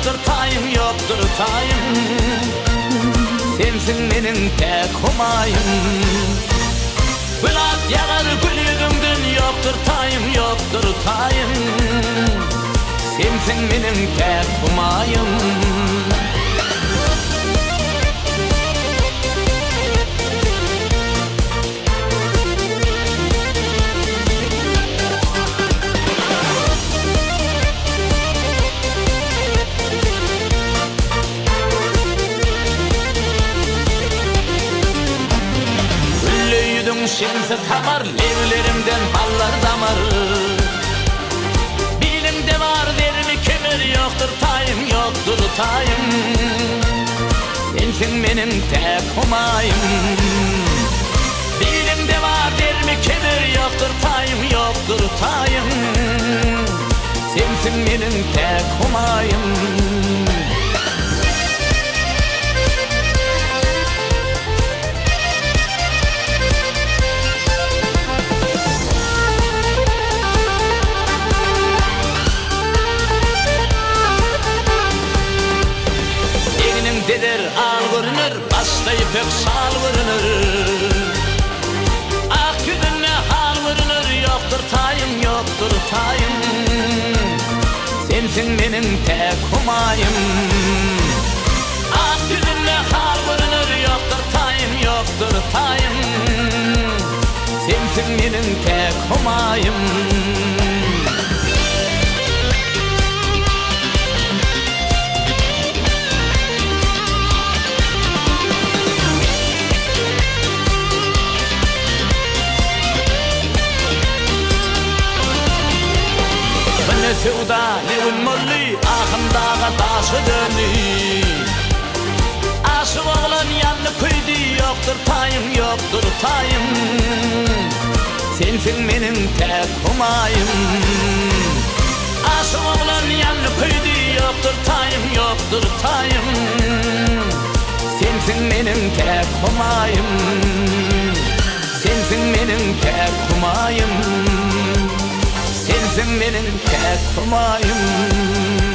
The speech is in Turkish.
yoktur tayım, yoktur tayım. Sensin menin tek humayım. Bulat yağar gülüdümdün, yoktur tayım, yoktur tayım. Sensin menin tek humayım. Şemsi tamar, levlerimden ballar damar. Bilimde var derimi kemir, yoktur tayım, yoktur tayım. Sensin benim tek humayım. Bilimde var derimi kemir, yoktur tayım, yoktur tayım. Sensin benim tek humayım. Deder al görünür, bastayı pek sal görünür. Ak yüzüne hal görünür, yoktur tayım, yoktur tayım. Sensin benim tek humayım. Ak yüzüne hal görünür, yoktur tayım, yoktur tayım. Sensin benim tek humayım. Ne sevda ne ünmürlü, ahımdağa taşı dönü. Aşık oğlan yanlı kuydu, yoktur tayım, yoktur tayım. Sensin benim tek humayım. Aşık oğlan yanlı kuydu, yoktur tayım, yoktur tayım. Sensin benim tek humayım. Sensin benim tek humayım. Sensin benim tek humayım.